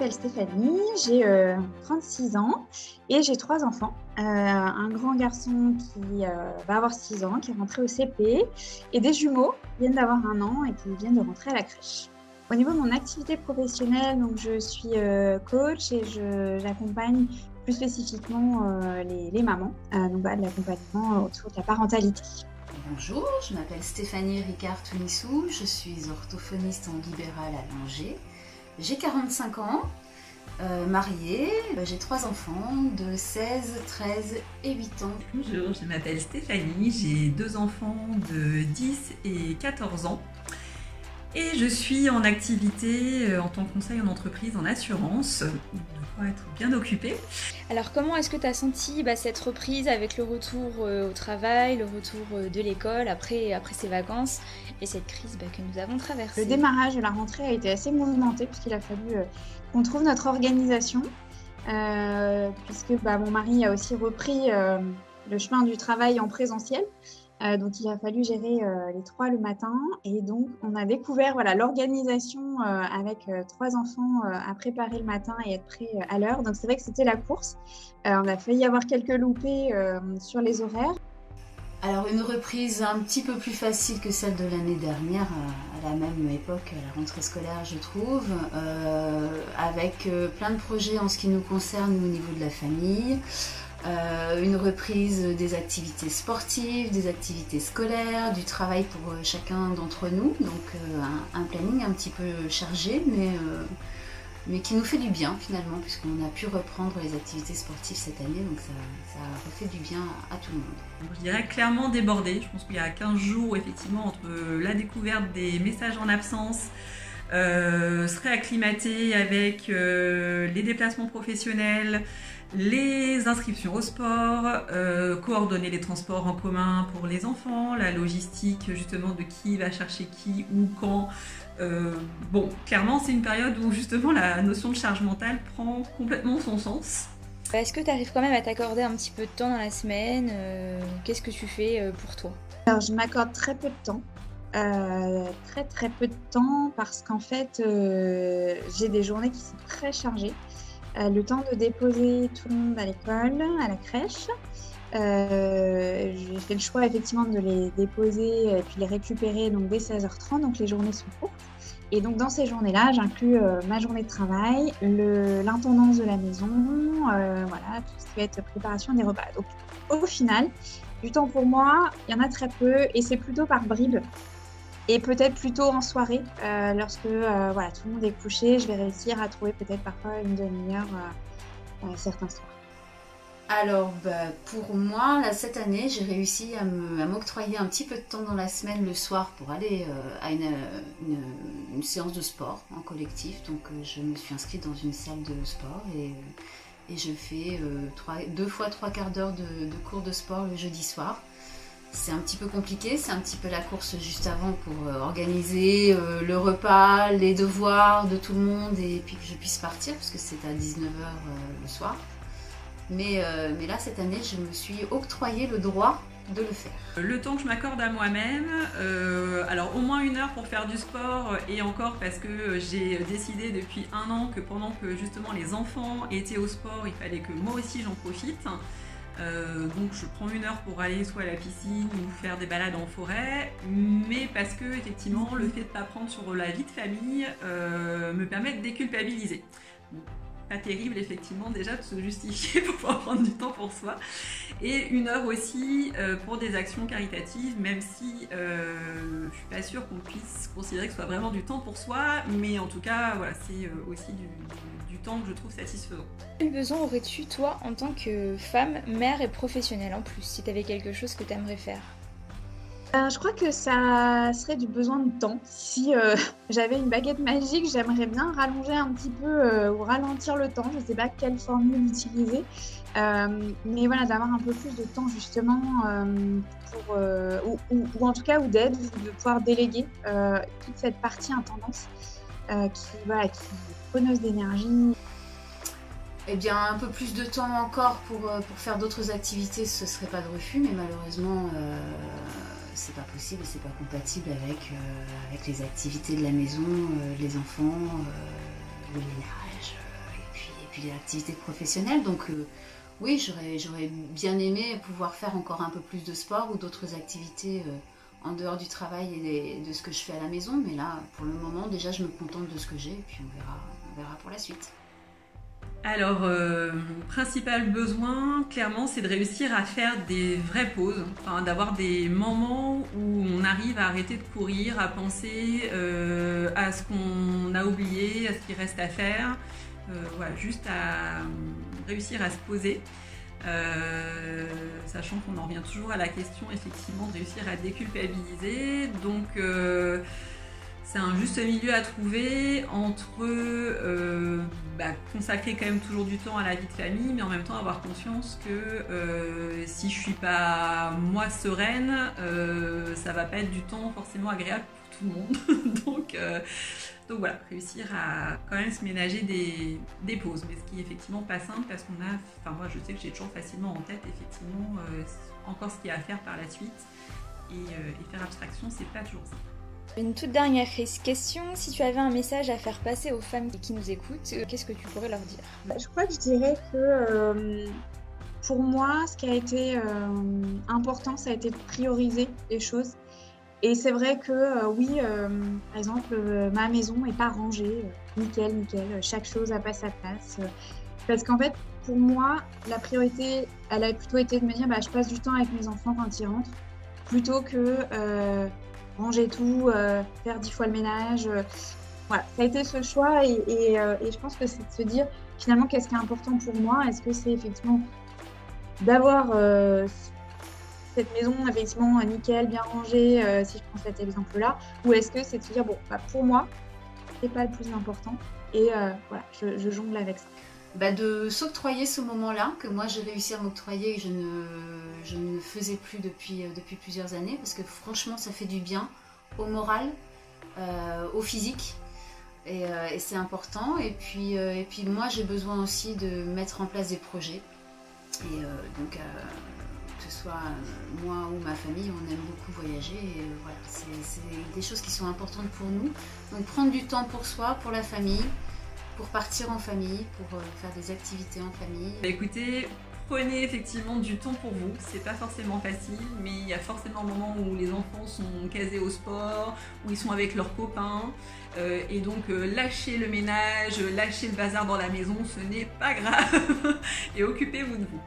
m'appelle Stéphanie, j'ai 36 ans et j'ai 3 enfants. Un grand garçon qui va avoir 6 ans, qui est rentré au CP, et des jumeaux qui viennent d'avoir 1 an et qui viennent de rentrer à la crèche. Au niveau de mon activité professionnelle, donc je suis coach et j'accompagne plus spécifiquement les mamans, donc de l'accompagnement autour de la parentalité. Bonjour, je m'appelle Stéphanie Ricard-Tounissou, je suis orthophoniste en libéral à Angers. J'ai 45 ans, mariée, j'ai 3 enfants de 16, 13 et 8 ans. Bonjour, je m'appelle Stéphanie, j'ai 2 enfants de 10 et 14 ans. Et je suis en activité en tant que conseil en entreprise en assurance, de quoi être bien occupée. Alors comment est-ce que tu as senti cette reprise avec le retour au travail, le retour de l'école après ces vacances et cette crise que nous avons traversée? Le démarrage de la rentrée a été assez mouvementé puisqu'il a fallu qu'on trouve notre organisation, puisque mon mari a aussi repris le chemin du travail en présentiel. Donc il a fallu gérer les 3 le matin, et donc on a découvert l'organisation avec 3 enfants à préparer le matin et être prêt à l'heure. Donc c'est vrai que c'était la course. On a failli avoir quelques loupés sur les horaires. Alors une reprise un petit peu plus facile que celle de l'année dernière, à la même époque, à la rentrée scolaire je trouve, avec plein de projets en ce qui nous concerne au niveau de la famille. Une reprise des activités sportives, des activités scolaires, du travail pour chacun d'entre nous, donc un planning un petit peu chargé, mais qui nous fait du bien finalement, puisqu'on a pu reprendre les activités sportives cette année, donc ça a refait du bien à tout le monde. Je dirais clairement débordé. Je pense qu'il y a 15 jours effectivement entre la découverte des messages en absence, se réacclimater avec les déplacements professionnels, les inscriptions au sport, coordonner les transports en commun pour les enfants, la logistique justement de qui va chercher qui, ou quand. Clairement c'est une période où justement la notion de charge mentale prend complètement son sens. Est-ce que tu arrives quand même à t'accorder un petit peu de temps dans la semaine? Qu'est-ce que tu fais pour toi? Alors je m'accorde très peu de temps. Très peu de temps, parce qu'en fait j'ai des journées qui sont très chargées. Le temps de déposer tout le monde à l'école, à la crèche. J'ai fait le choix effectivement de les déposer et puis les récupérer donc dès 16h30, donc les journées sont courtes. Et donc dans ces journées-là, j'inclus ma journée de travail, l'intendance de la maison, tout ce qui va être préparation des repas. Donc au final, du temps pour moi, il y en a très peu, et c'est plutôt par bribes. Et peut-être plutôt en soirée, lorsque tout le monde est couché, je vais réussir à trouver peut-être parfois une demi-heure certains soirs. Alors pour moi, là, cette année, j'ai réussi à m'octroyer un petit peu de temps dans la semaine, le soir, pour aller à une séance de sport en collectif. Donc je me suis inscrite dans une salle de sport et je fais 2 fois 3 quarts d'heure de cours de sport le jeudi soir. C'est un petit peu compliqué, c'est un petit peu la course juste avant pour organiser le repas, les devoirs de tout le monde, et puis que je puisse partir, parce que c'est à 19h le soir. Mais là, cette année, je me suis octroyé le droit de le faire. Le temps que je m'accorde à moi-même, alors au moins 1 heure pour faire du sport, et encore parce que j'ai décidé depuis 1 an que pendant que justement les enfants étaient au sport, il fallait que moi aussi j'en profite. Donc je prends 1 heure pour aller soit à la piscine ou faire des balades en forêt, mais parce que effectivement le fait de ne pas prendre sur la vie de famille me permet de déculpabiliser. Donc, pas terrible effectivement déjà de se justifier pour pouvoir prendre du temps pour soi, et 1 heure aussi pour des actions caritatives, même si je suis pas sûre qu'on puisse considérer que ce soit vraiment du temps pour soi, mais en tout cas c'est aussi du temps que je trouve satisfaisant. Quel besoin aurais-tu toi en tant que femme, mère et professionnelle en plus, si tu avais quelque chose que tu aimerais faire? Je crois que ça serait du besoin de temps. Si j'avais une baguette magique, j'aimerais bien rallonger un petit peu ou ralentir le temps. Je ne sais pas quelle formule utiliser, mais d'avoir un peu plus de temps justement pour, ou en tout cas, ou d'aide, de pouvoir déléguer toute cette partie intendance qui est preneuse d'énergie. Eh bien, un peu plus de temps encore pour faire d'autres activités, ce serait pas de refus, mais malheureusement, c'est pas possible, c'est pas compatible avec les activités de la maison, les enfants, le ménage, puis l'activité professionnelle. Donc oui, j'aurais bien aimé pouvoir faire encore un peu plus de sport ou d'autres activités en dehors du travail et de ce que je fais à la maison. Mais là, pour le moment, déjà, je me contente de ce que j'ai et puis on verra pour la suite. Alors, principal besoin, clairement, c'est de réussir à faire des vraies pauses, enfin, d'avoir des moments où on arrive à arrêter de courir, à penser à ce qu'on a oublié, à ce qui reste à faire, voilà, juste à réussir à se poser, sachant qu'on en revient toujours à la question, effectivement, de réussir à déculpabiliser. Donc, c'est un juste milieu à trouver entre consacrer quand même toujours du temps à la vie de famille, mais en même temps avoir conscience que si je suis pas moi sereine, ça va pas être du temps forcément agréable pour tout le monde. Donc voilà, réussir à quand même se ménager des pauses, mais ce qui est effectivement pas simple parce qu'on a, enfin moi je sais que j'ai toujours facilement en tête effectivement encore ce qu'il y a à faire par la suite et faire abstraction, c'est pas toujours simple. Une toute dernière question, si tu avais un message à faire passer aux femmes qui nous écoutent, qu'est-ce que tu pourrais leur dire? Je crois que je dirais que pour moi, ce qui a été important, ça a été de prioriser les choses. Et c'est vrai que oui, par exemple, ma maison n'est pas rangée, nickel, chaque chose n'a pas sa place. Parce qu'en fait, pour moi, la priorité, elle a plutôt été de me dire, je passe du temps avec mes enfants quand ils rentrent, plutôt que ranger tout, faire 10 fois le ménage. Voilà, ça a été ce choix et je pense que c'est de se dire finalement qu'est-ce qui est important pour moi. Est-ce que c'est effectivement d'avoir cette maison effectivement nickel, bien rangée, si je prends cet exemple-là, ou est-ce que c'est de se dire pour moi, c'est pas le plus important et voilà, je jongle avec ça. De s'octroyer ce moment-là, que moi j'ai réussi à m'octroyer et je ne faisais plus depuis plusieurs années, parce que franchement ça fait du bien au moral, au physique, et c'est important. Et puis moi j'ai besoin aussi de mettre en place des projets, et donc que ce soit moi ou ma famille, on aime beaucoup voyager, et voilà, c'est des choses qui sont importantes pour nous. Donc prendre du temps pour soi, pour la famille, pour partir en famille, pour faire des activités en famille. Écoutez, prenez effectivement du temps pour vous, c'est pas forcément facile, mais il y a forcément un moment où les enfants sont casés au sport, où ils sont avec leurs copains, et donc lâchez le ménage, lâchez le bazar dans la maison, ce n'est pas grave, et occupez-vous de vous.